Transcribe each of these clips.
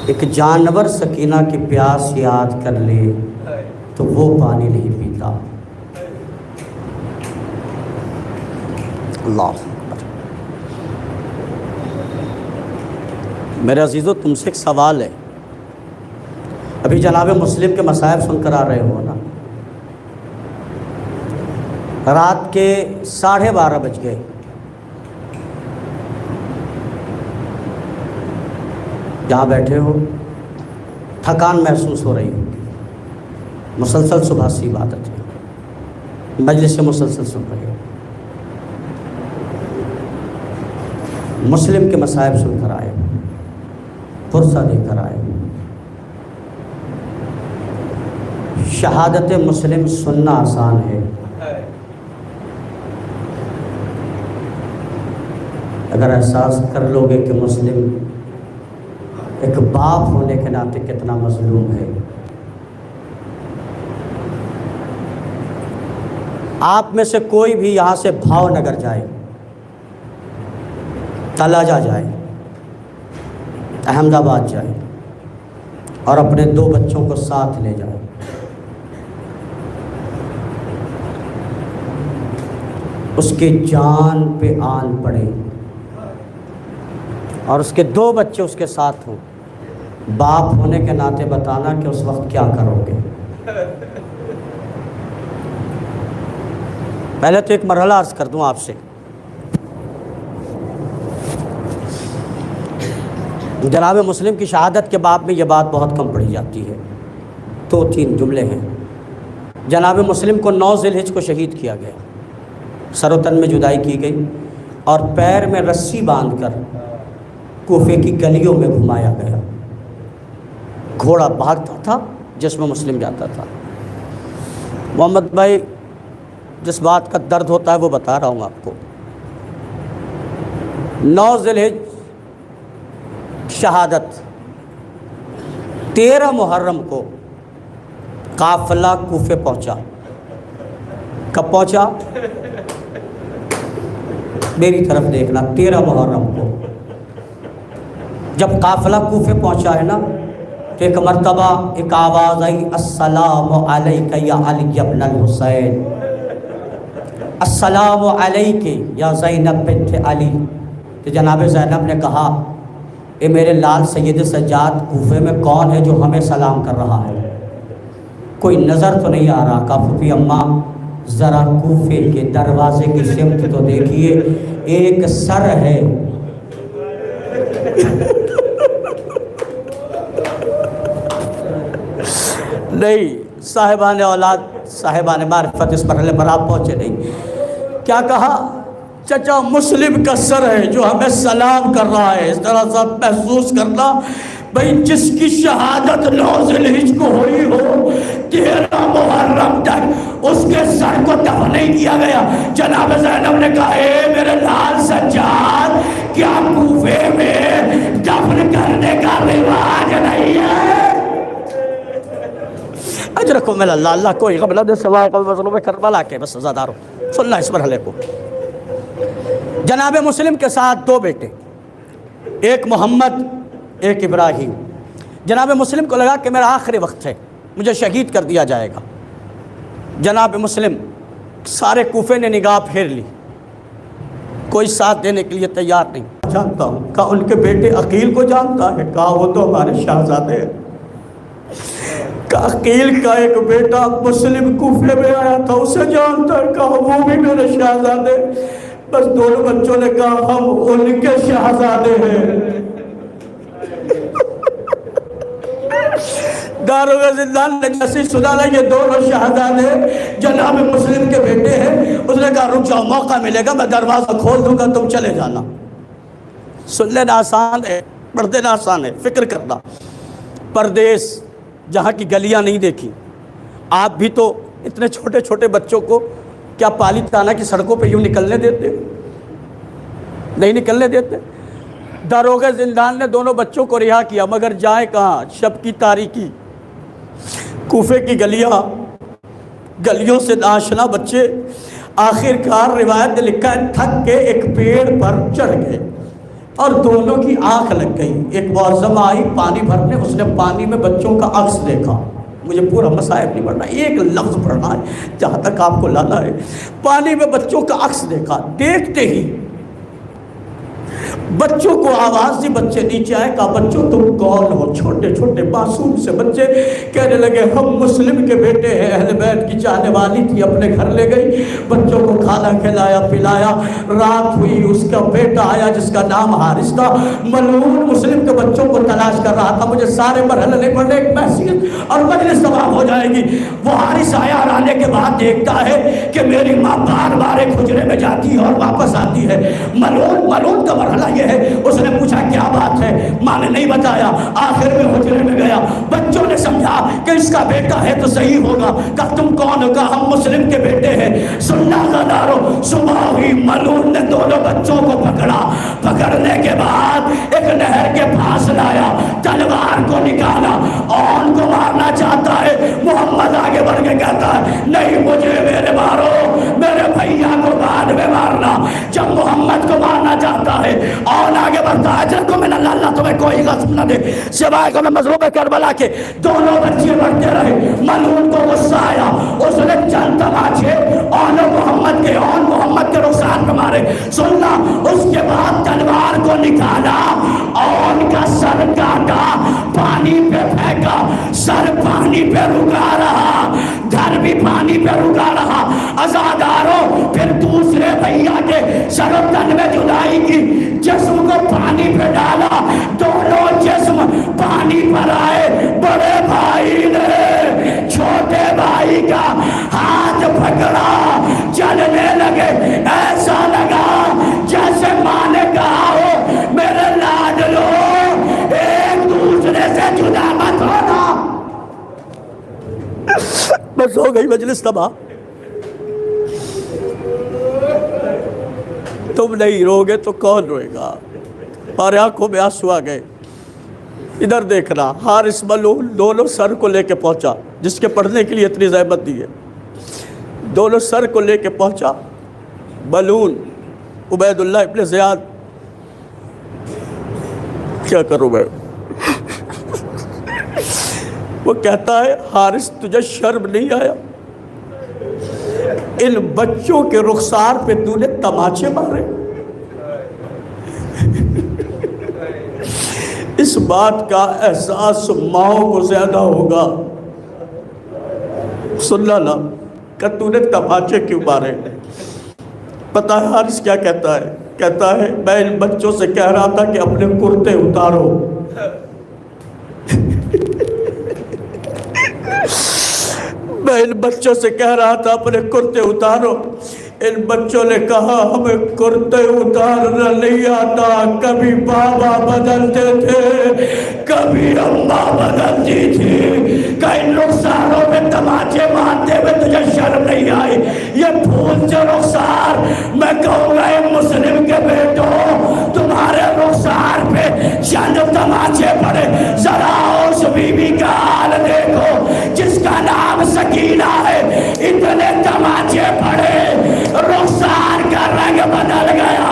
ایک جانور سکینہ کی پیاس یاد کر لے تو وہ پانی نہیں پیتا۔ اللہ میرے عزیزو، تم سے ایک سوال ہے۔ ابھی جناب مسلم کے مصائب سن کر آ رہے ہو نا؟ رات کے 12:30 بج گئے، جہاں بیٹھے ہو تھکان محسوس ہو رہی ہو، مسلسل صبح سے عبادت ہے، مجلس سے مسلسل سن رہے ہو، مسلم کے مصائب سن کر آئے، پرسہ دے کر آئے۔ شہادت مسلم سننا آسان ہے، اگر احساس کر لو گے کہ مسلم ایک باپ ہونے کے ناطے کتنا مظلوم ہے، آپ میں سے کوئی بھی یہاں سے بھاؤ نگر جائے، تلاجا جائے، احمد آباد جائے اور اپنے 2 بچوں کو ساتھ لے جائے، اس کی جان پہ آن پڑے اور اس کے 2 بچے اس کے ساتھ ہوں، باپ ہونے کے ناطے بتانا کہ اس وقت کیا کرو گے۔ پہلے تو ایک مرحلہ عرض کر دوں آپ سے، جناب مسلم کی شہادت کے باب میں یہ بات بہت کم پڑھی جاتی ہے، 2-3 جملے ہیں۔ جناب مسلم کو 9 ذی الحجہ کو شہید کیا گیا، سر و تن میں جدائی کی گئی اور پیر میں رسی باندھ کر کوفے کی گلیوں میں گھمایا گیا۔ گھوڑا بھاگتا تھا جس میں مسلم جاتا تھا۔ محمد بھائی، جس بات کا درد ہوتا ہے وہ بتا رہا ہوں آپ کو۔ 9 ذی الحجہ شہادت، 13 محرم کو قافلہ کوفے پہنچا۔ کب پہنچا؟ میری طرف دیکھنا، 13 محرم کو جب قافلہ کوفے پہنچا ہے نا، تو ایک مرتبہ ایک آواز آئی، السلام علیک یا علی ابن الحسین، السلام علیک یا زینب بنت علی۔ تو جناب زینب نے کہا، اے میرے لال سید سجاد، کوفے میں کون ہے جو ہمیں سلام کر رہا ہے؟ کوئی نظر تو نہیں آ رہا۔ کہا پھوپھی اماں، ذرا کوفے کے دروازے کی سمت تو دیکھیے، ایک سر ہے۔ نہیں، صاحبان اولاد، صاحبان معرفت اس مرحلے پر آپ پہنچے نہیں۔ کیا کہا؟ چچا مسلم کا سر ہے جو ہمیں سلام کر رہا ہے۔ اس طرح سب محسوس کرنا بھئی، جس کی شہادت 9 ذی الحجہ کو ہوئی ہو، 13 محرم تک اس کے سر کو دفن نہیں کیا گیا۔ جناب زینب نے کہا، اے میرے لال سجاد، کیا کوفے میں دفن کرنے کا رواج نہیں ہے؟ اجرکم من اللہ، اللہ کوئی غم نہ سوائے قوم مظلوم کربلا کے بس سزادار ہو۔ سننا اس مرحلے کو۔ جناب مسلم کے ساتھ 2 بیٹے، ایک محمد، ایک ابراہیم۔ جناب مسلم کو لگا کہ میرا آخری وقت ہے، مجھے شہید کر دیا جائے گا۔ جناب مسلم، سارے کوفے نے نگاہ پھیر لی، کوئی ساتھ دینے کے لیے تیار نہیں۔ جانتا ہوں۔ کہا ان کے بیٹے عقیل کو جانتا ہے؟ کہا وہ تو ہمارے شہزادے ہیں۔ کہا عقیل کا ایک بیٹا مسلم کوفے میں آیا تھا، اسے جانتا ہے؟ کہا وہ بھی میرے شہزادے۔ بس دونوں بچوں نے کہا ہم ان کے شہزادے ہیں۔ داروغ زندان نے جیسے سنا لا یہ دونوں شہزادے جناب مسلم کے بیٹے ہیں، اس نے کہا رک جاؤ، موقع ملے گا میں دروازہ کھول دوں گا، تم چلے جانا۔ سن لینا آسان ہے، پڑھ دینا آسان ہے، فکر کرنا۔ پردیس جہاں کی گلیاں نہیں دیکھی، آپ بھی تو اتنے چھوٹے چھوٹے بچوں کو کیا پالی تانا کی سڑکوں پہ یوں نکلنے دیتے؟ نہیں نکلنے دیتے۔ داروغ زندان نے دونوں بچوں کو رہا کیا، مگر جائیں کہاں؟ شب کی تاریکی، کوفے کی گلیوں سے ناشنا بچے۔ آخر کار روایت نے لکھا ہے تھک کے ایک پیڑ پر چڑھ گئے۔ اور دونوں کی آنکھ لگ گئی. ایک معظمہ آئی پانی بھرنے، اس نے پانی میں بچوں کا عکس دیکھا. مجھے پورا مصائب نہیں پڑھنا، ایک لفظ پڑھنا ہے جہاں تک آپ کو لانا ہے. پانی میں بچوں کا عکس دیکھا، دیکھتے ہی بچوں کو آواز دی، بچے نیچے آئے، کہا بچوں تم کون ہو؟ چھوٹے چھوٹے معصوم سے بچے کہنے لگے ہم مسلم کے بیٹے ہیں، اہل بیت کی چاہنے والی تھی، اپنے گھر لے گئی، بچوں کو کھانا کھلایا پلایا. رات ہوئی، اس کا بیٹا آیا جس کا نام حارث تھا، ملعون مسلم کے بچوں کو تلاش کر رہا تھا. مجھے سارے مرحلے نہیں پڑھنے، ایک محسیت اور مجلس تمام ہو جائے گی. وہ حارث آیا اور آنے کے بعد دیکھتا ہے کہ میری ماں بار بار ایک حجرے میں جاتی ہے اور واپس آتی ہے. ملعون کا مرحلہ یہ ہے. اس نے پوچھا کیا بات ہے؟ ماں نے نہیں بتایا. آخر میں حجرے میں گیا، بچوں نے سمجھا کہ اس کا بیٹا ہے تو صحیح ہوگا. کہا تم کون ہو؟ کہا ہم مسلم کے بیٹے ہیں. سننا زادارو، صبح ہوئی، ملعون نے دونوں بچوں کو پکڑا. پکڑنے کے بعد ایک نہر کے پاس لایا، تلوار کو نکالا، اون کو مارنا چاہتا ہے. محمد آگے بڑھ کے کہتا ہے نہیں، مجھے میرے مارو، میرے بھیا کو بعد میں مارنا. جب محمد کو مارنا چاہتا ہے اور آگے بڑھتا ہے، جن کو میں اللہ اللہ تمہیں کوئی غصب نہ دے سوائے کہ میں مظلوم کربلا کے. دونوں بچے بڑھتے رہے. ملعون کو غصہ آیا، اس نے چند تماچے اون محمد کے رخسار پہ مارے. سننا، اس کے بعد تلوار کو نکالا، اون کا سر کاٹا، پانی پہ پھینکا. سر پانی پہ رکا رہا، گھر بھی پانی پہ رکا رہا. عزاداروں، پھر دوسرے بھیا کے سر و تن میں جدائی کی، جسم کو پانی پہ ڈالا، دونوں جسم پانی پر آئے. بڑے بھائی نے چھوٹے بھائی کا ہاتھ پکڑا، چلنے لگے. ایسا لگا جیسے ماں نے کہا ہو میرے لاڈلو ایک دوسرے سے جدا مت ہونا. بس ہو گئی مجلس تباہ. تم نہیں رو گے تو کون روئے گا؟ ہمارے آنکھوں میں آنسو آ گئے. ادھر دیکھنا، حارث ملعون دونوں سر کو لے کے پہنچا، جس کے پڑھنے کے لیے اتنی زحمت دی ہے. دونوں سر کو لے کے پہنچا. ملعون عبید اللہ ابن زیاد، کیا کروں میں؟ وہ کہتا ہے حارث تجھے شرم نہیں آیا؟ ان بچوں کے رخسار پہ تو نے تماچے مارے. اس بات کا احساس ماؤں کو زیادہ ہوگا. سننا نا کہ تو نے تماچے کیوں مارے. پتہ ہے حارث کیا کہتا ہے؟ کہتا ہے میں ان بچوں سے کہہ رہا تھا کہ اپنے کرتے اتارو. میں ان بچوں سے کہہ رہا تھا اپنے کرتے اتارو. ان بچوں نے کہا ہمیں کرتے اتارنا نہیں آتا. کبھی بابا بدلتے تھے، کبھی اماں بدلتی تھی. کئی رخساروں میں تماچے مارتے ہوئے تجھے شرم نہیں آئی؟ یہ پھول سے رخسار، میں کہوں گا اے مسلم کے بیٹوں، تمہارے رخسار پہ چند تماچے پڑے. ذرا اس بی بی کا حال دیکھو جس کا نام سکینہ ہے. اتنے تماچے پڑے، رخسار کا رنگ بدل گیا.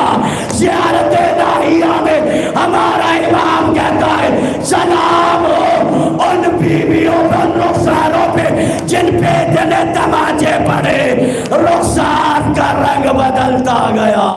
زیارت الہیہ میں ہمارا امام کہتا ہے سلام ہو ان بیویوں پر رخساروں پہ جن پہ اتنے تماچے پڑے، رخسار کا رنگ بدلتا گیا.